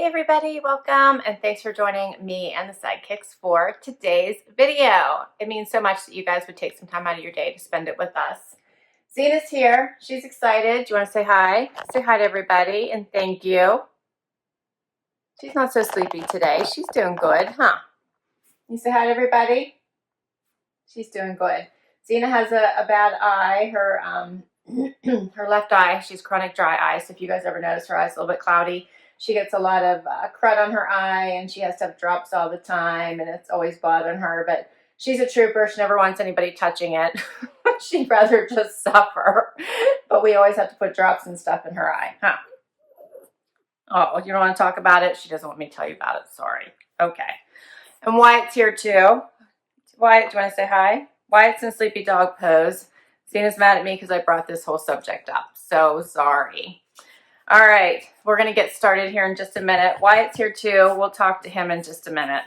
Hey everybody, welcome and thanks for joining me and the sidekicks for today's video. It means so much that you guys would take some time out of your day to spend it with us. Zena's here. She's excited. Do you want to say hi? Say hi to everybody and thank you. She's not so sleepy today. She's doing good, huh? You say hi to everybody? She's doing good. Zena has a bad eye. Her her left eye, she's chronic dry eye. So if you guys ever notice her eye's a little bit cloudy, she gets a lot of crud on her eye and she has to have drops all the time and it's always bothering her. But she's a trooper. She never wants anybody touching it. She'd rather just suffer. But we always have to put drops and stuff in her eye, huh? Oh, you don't want to talk about it? She doesn't want me to tell you about it. Sorry. Okay. And Wyatt's here too. Wyatt, do you want to say hi? Wyatt's in sleepy dog pose. Zena's mad at me because I brought this whole subject up. So sorry. All right, we're going to get started here in just a minute. Wyatt's here too. We'll talk to him in just a minute.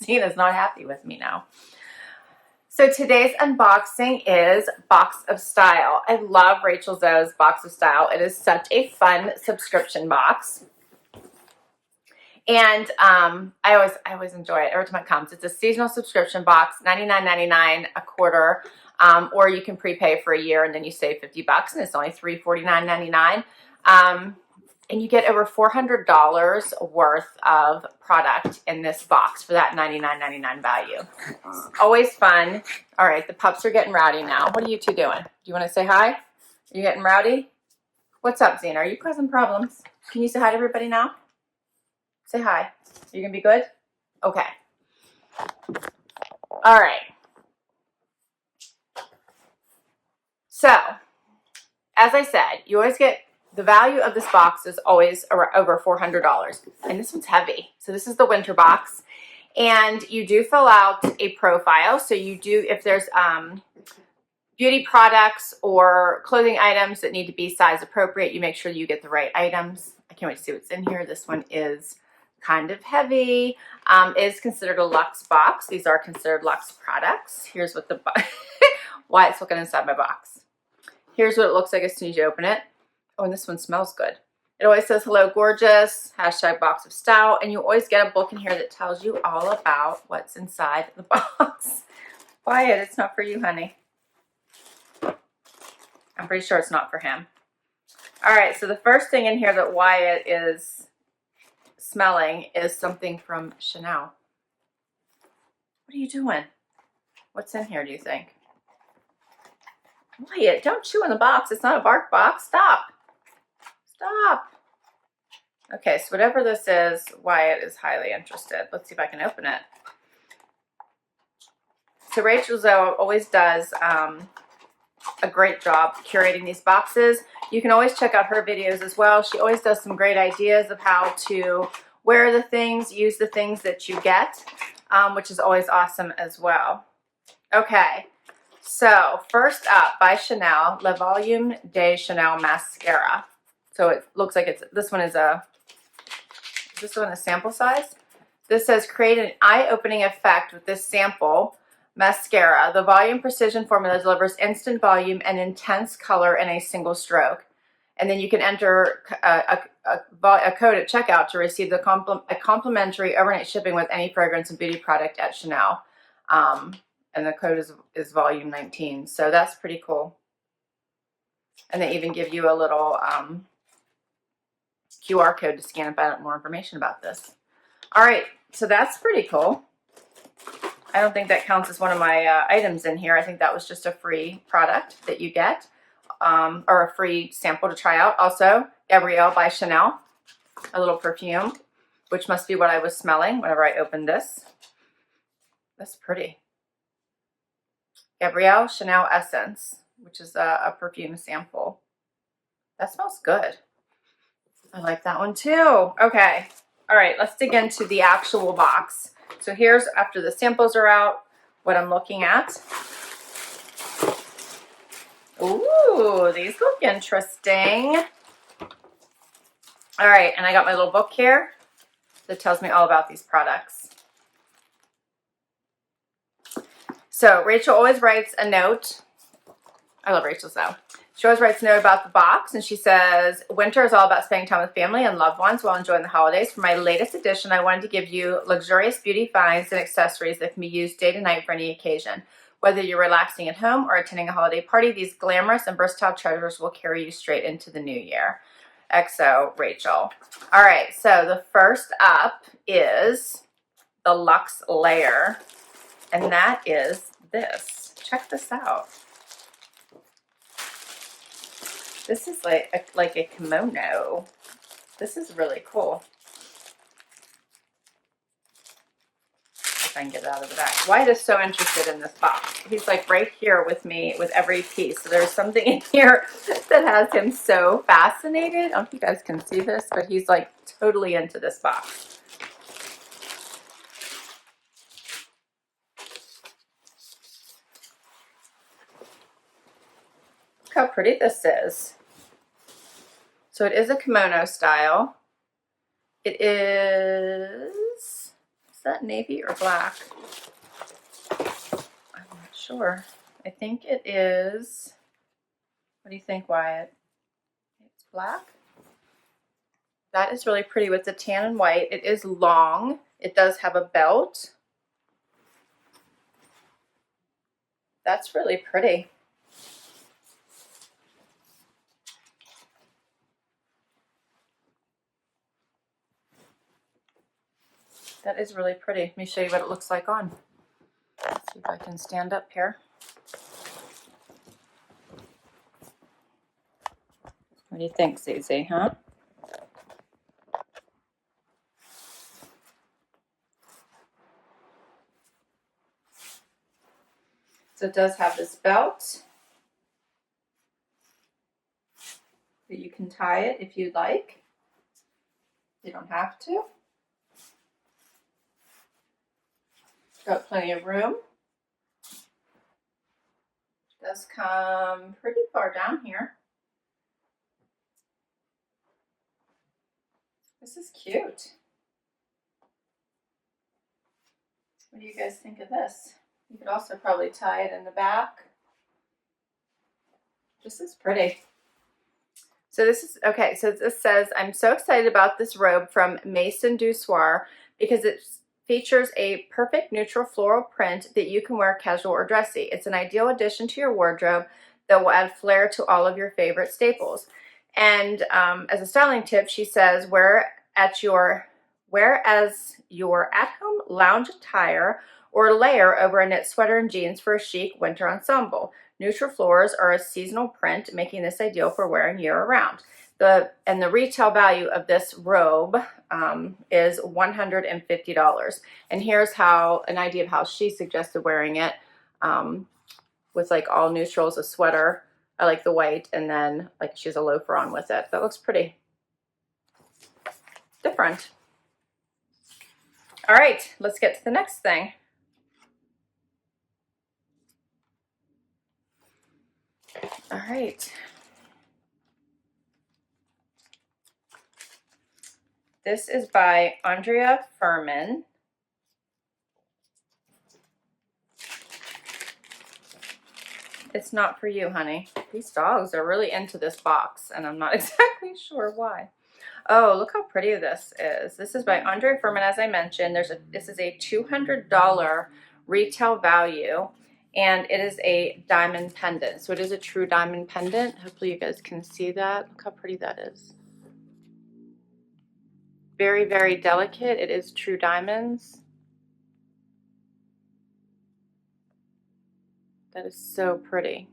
Zena's not happy with me now. So today's unboxing is Box of Style. I love Rachel Zoe's Box of Style. It is such a fun subscription box. And I always enjoy it every time it comes. It's a seasonal subscription box, $99.99 a quarter. Or you can prepay for a year and then you save $50 and it's only $349.99. And you get over $400 worth of product in this box for that $99.99 value. Always fun. All right, the pups are getting rowdy now. What are you two doing? Do you want to say hi? Are you getting rowdy? What's up, Zena? Are you causing problems? Can you say hi to everybody now? Say hi. Are you going to be good? Okay. All right. So, as I said, you always get the value of this box is always over $400. And this one's heavy. So this is the winter box. And you do fill out a profile. So you do, if there's beauty products or clothing items that need to be size appropriate, you make sure you get the right items. I can't wait to see what's in here. This one is kind of heavy. Is considered a luxe box. These are considered luxe products. Here's what the why it's looking inside my box. Here's what it looks like as soon as you open it. Oh, and this one smells good. It always says hello gorgeous, hashtag Box of Style, and you always get a book in here that tells you all about what's inside the box. Wyatt, it's not for you, honey. I'm pretty sure it's not for him. All right, so the first thing in here that Wyatt is smelling is something from Chanel. What are you doing? What's in here, do you think? Wyatt, don't chew in the box. It's not a bark box. Stop. Stop. Okay, so whatever this is, Wyatt is highly interested. Let's see if I can open it. So Rachel Zoe always does a great job curating these boxes. You can always check out her videos as well. She always does some great ideas of how to wear the things, use the things that you get, which is always awesome as well. Okay. So first up by Chanel, Le Volume de Chanel Mascara. So it looks like this one is a sample size? This says create an eye-opening effect with this sample mascara. The volume precision formula delivers instant volume and intense color in a single stroke. And then you can enter a code at checkout to receive a complimentary overnight shipping with any fragrance and beauty product at Chanel. And the code is volume 19. So that's pretty cool. And they even give you a little QR code to scan and find out more information about this. All right, so that's pretty cool. I don't think that counts as one of my items in here. I think that was just a free product that you get, or a free sample to try out. Also, Gabrielle by Chanel, a little perfume, which must be what I was smelling whenever I opened this. That's pretty. Gabrielle Chanel Essence, which is a perfume sample. That smells good. I like that one too. Okay. All right, let's dig into the actual box. So here's, after the samples are out, what I'm looking at. Ooh, these look interesting. All right, and I got my little book here that tells me all about these products. So Rachel always writes a note. I love Rachel Zoe. She always writes a note about the box, and she says, winter is all about spending time with family and loved ones while enjoying the holidays. For my latest edition, I wanted to give you luxurious beauty finds and accessories that can be used day to night for any occasion. Whether you're relaxing at home or attending a holiday party, these glamorous and versatile treasures will carry you straight into the new year. XO, Rachel. All right, so the first up is the Lux Layer, and that is this. Check this out. This is like a kimono. This is really cool. If I can get it out of the back. Wyatt is so interested in this box. He's like right here with me with every piece. So there's something in here that has him so fascinated. I don't know if you guys can see this, but he's like totally into this box. Look how pretty this is. So it is a kimono style. It is that navy or black? I'm not sure. I think it is, what do you think, Wyatt? It's black. That is really pretty with the tan and white. It is long. It does have a belt. That's really pretty. That is really pretty. Let me show you what it looks like on. Let's see if I can stand up here. What do you think, Susie, huh? So it does have this belt that you can tie it if you'd like. You don't have to. Got plenty of room. It does come pretty far down here. This is cute. What do you guys think of this? You could also probably tie it in the back. This is pretty. So this is, okay, so this says, I'm so excited about this robe from Maison du Soir because it features a perfect neutral floral print that you can wear casual or dressy. It's an ideal addition to your wardrobe that will add flair to all of your favorite staples. And as a styling tip, she says, wear as your at-home lounge attire or layer over a knit sweater and jeans for a chic winter ensemble. Neutral florals are a seasonal print, making this ideal for wearing year-round. The retail value of this robe is $150. And here's an idea of how she suggested wearing it, with like all neutrals, a sweater. I like the white, and then like she has a loafer on with it. That looks pretty different. All right, let's get to the next thing. All right. This is by Andrea Fohrman. It's not for you, honey. These dogs are really into this box, and I'm not exactly sure why. Oh, look how pretty this is. This is by Andrea Fohrman, as I mentioned. This is a $200 retail value, and it is a diamond pendant. So it is a true diamond pendant. Hopefully you guys can see that. Look how pretty that is. Very, very delicate. It is true diamonds. That is so pretty.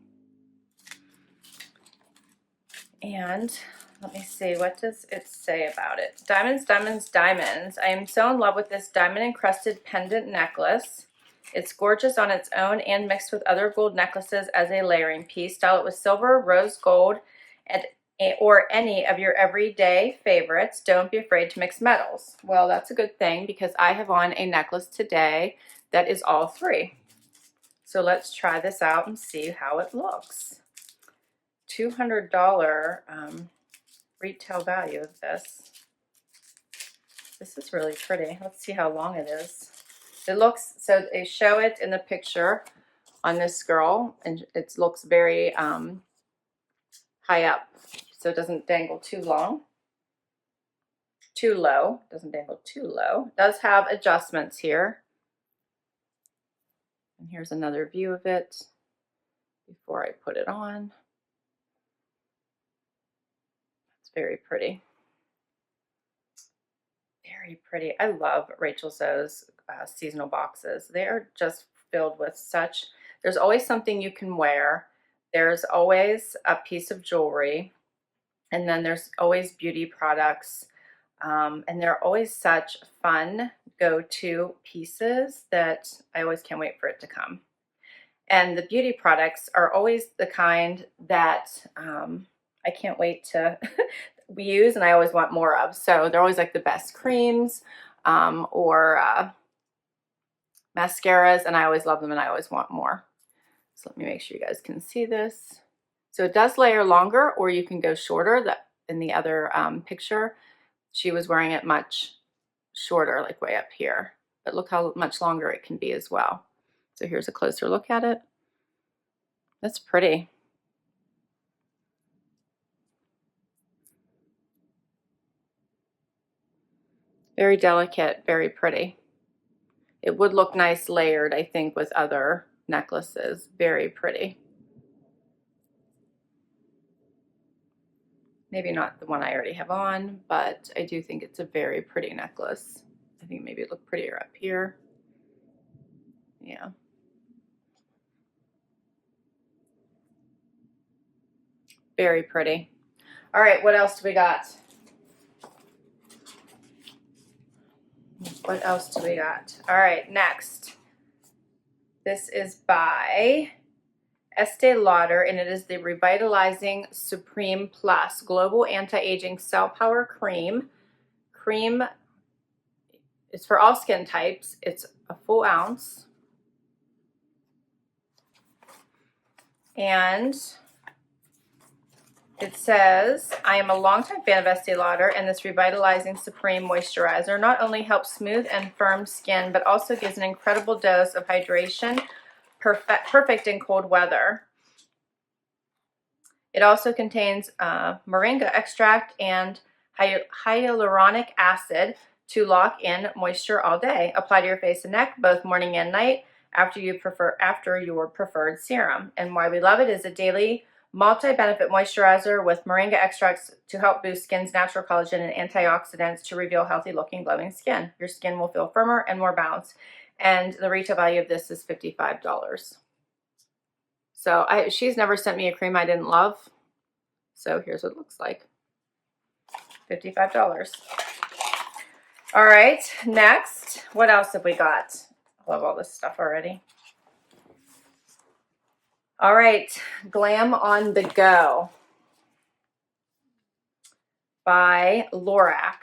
And let me see, what does it say about it? Diamonds, diamonds, diamonds. I am so in love with this diamond encrusted pendant necklace. It's gorgeous on its own and mixed with other gold necklaces as a layering piece. Style it with silver, rose gold, or any of your everyday favorites. Don't be afraid to mix metals. Well, that's a good thing because I have on a necklace today that is all three. So let's try this out and see how it looks. $200 retail value of this. This is really pretty. Let's see how long it is. It looks, so they show it in the picture on this girl, and it looks very high up so it doesn't dangle too long. Too low, doesn't dangle too low. It does have adjustments here. And here's another view of it before I put it on. It's very pretty. Very pretty. I love Rachel Zoe's seasonal boxes. They are just filled with such, there's always something you can wear. There's always a piece of jewelry. And then there's always beauty products. And they're always such fun go-to pieces that I always can't wait for it to come. And the beauty products are always the kind that I can't wait to use, and I always want more of. So they're always like the best creams or mascaras, and I always love them and I always want more. So let me make sure you guys can see this. So it does layer longer, or you can go shorter. That in the other picture, she was wearing it much shorter, like way up here. But look how much longer it can be as well. So here's a closer look at it. That's pretty. Very delicate, very pretty. It would look nice layered, I think, with other necklaces. Very pretty. Maybe not the one I already have on, but I do think it's a very pretty necklace. I think maybe it looked prettier up here. Yeah. Very pretty. All right, what else do we got? What else do we got? All right, next. This is by Estee Lauder, and it is the Revitalizing Supreme Plus Global Anti-Aging Cell Power Cream. Cream, it's for all skin types. It's a full ounce. And it says, I am a longtime fan of Estee Lauder, and this Revitalizing Supreme Moisturizer not only helps smooth and firm skin, but also gives an incredible dose of hydration, perfect in cold weather. It also contains moringa extract and hyaluronic acid to lock in moisture all day. Apply to your face and neck both morning and night after your preferred serum. And why we love it is a daily multi-benefit moisturizer with moringa extracts to help boost skin's natural collagen and antioxidants to reveal healthy looking glowing skin. Your skin will feel firmer and more balanced. And the retail value of this is $55. So she's never sent me a cream I didn't love. So here's what it looks like. $55. All right, next, what else have we got? I love all this stuff already. All right, Glam on the Go by Lorac.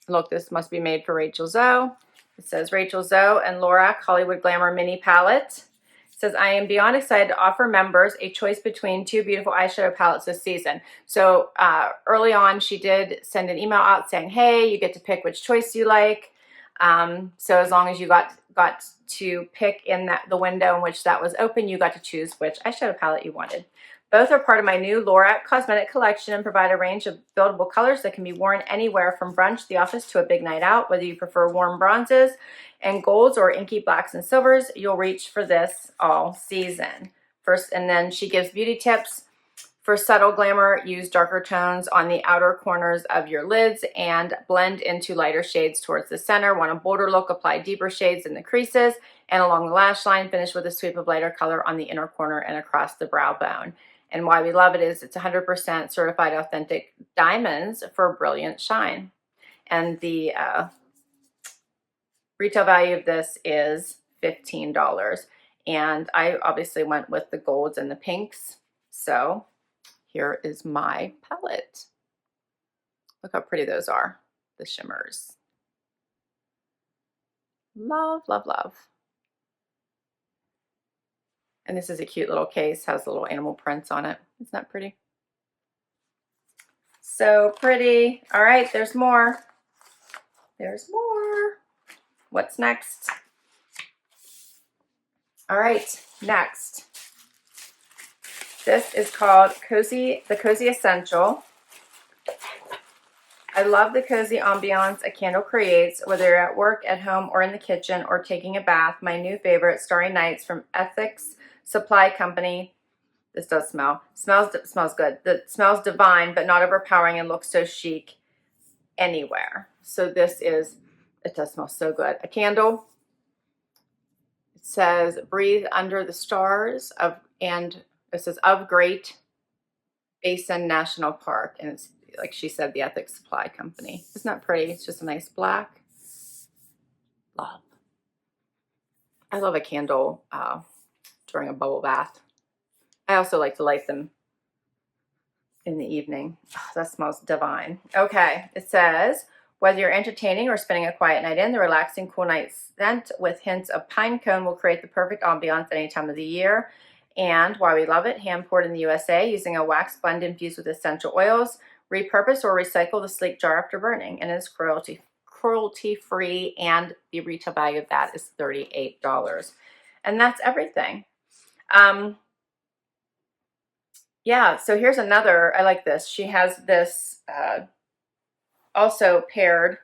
Look, this must be made for Rachel Zoe. It says Rachel Zoe and Lorac Hollywood Glamour Mini Palette. It says, I am beyond excited to offer members a choice between two beautiful eyeshadow palettes this season. So early on, she did send an email out saying, hey, you get to pick which choice you like. So as long as you got to pick in the window in which that was open, you got to choose which eyeshadow palette you wanted. Both are part of my new Lorac cosmetic collection and provide a range of buildable colors that can be worn anywhere from brunch, the office, to a big night out. Whether you prefer warm bronzes and golds or inky blacks and silvers, you'll reach for this all season. First, and then she gives beauty tips. For subtle glamour, use darker tones on the outer corners of your lids and blend into lighter shades towards the center. Want a bolder look, apply deeper shades in the creases and along the lash line. Finish with a sweep of lighter color on the inner corner and across the brow bone. And why we love it is it's 100% certified authentic diamonds for brilliant shine. And the retail value of this is $15. And I obviously went with the golds and the pinks. So here is my palette. Look how pretty those are, the shimmers. Love, love, love. And this is a cute little case, has little animal prints on it. Isn't that pretty? So pretty. All right, there's more. There's more. What's next? All right, next. This is called the Cozy Essential. I love the cozy ambiance a candle creates, whether you're at work, at home, or in the kitchen, or taking a bath. My new favorite, Starry Nights from Ethics Supply Company. This does smell. Smells good. It smells divine, but not overpowering, and looks so chic anywhere. So this is, it does smell so good. A candle. It says, breathe under the stars of, and it says, of Great Basin National Park. And it's, like she said, the Ethics Supply Company. Isn't that pretty? It's just a nice black. Love. I love a candle during a bubble bath. I also like to light them in the evening. Oh, that smells divine. Okay, it says, whether you're entertaining or spending a quiet night in, the relaxing cool night scent with hints of pine cone will create the perfect ambiance any time of the year. And why we love it, hand poured in the USA using a wax blend infused with essential oils. Repurpose or recycle the sleek jar after burning, and is cruelty-free, and the retail value of that is $38. And that's everything. Yeah, so here's another, I like this. She has this also paired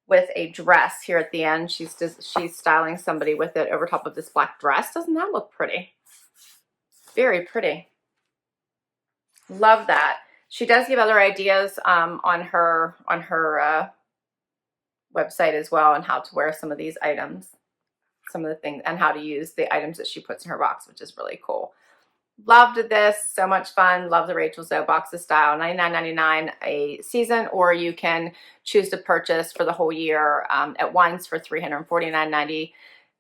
with a dress here at the end. She's styling somebody with it over top of this black dress. Doesn't that look pretty? Very pretty. Love that. She does give other ideas on her website as well, on how to wear some of these items, some of the things, and how to use the items that she puts in her box, which is really cool. Loved this. So much fun. Love the Rachel Zoe box of style. $99.99 a season, or you can choose to purchase for the whole year at once for $349.99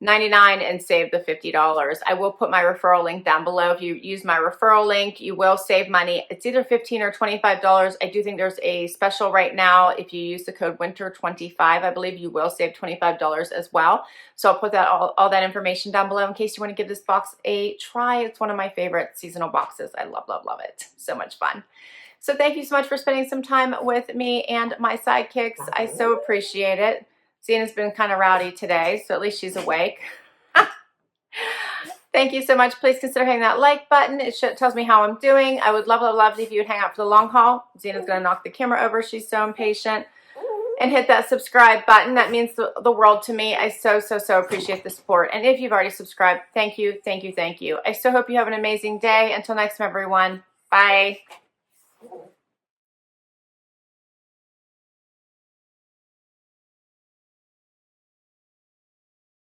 and save the $50. I will put my referral link down below. If you use my referral link, you will save money. It's either $15 or $25. I do think there's a special right now. If you use the code WINTER25, I believe you will save $25 as well. So I'll put that all that information down below in case you want to give this box a try. It's one of my favorite seasonal boxes. I love, love, love it. So much fun. So thank you so much for spending some time with me and my sidekicks. I so appreciate it. Zena's been kind of rowdy today, so at least she's awake. Thank you so much. Please consider hitting that like button. It tells me how I'm doing. I would love, love, love if you would hang out for the long haul. Zena's going to knock the camera over. She's so impatient. And hit that subscribe button. That means the world to me. I so, so, so appreciate the support. And if you've already subscribed, thank you, thank you, thank you. I so hope you have an amazing day. Until next time, everyone. Bye.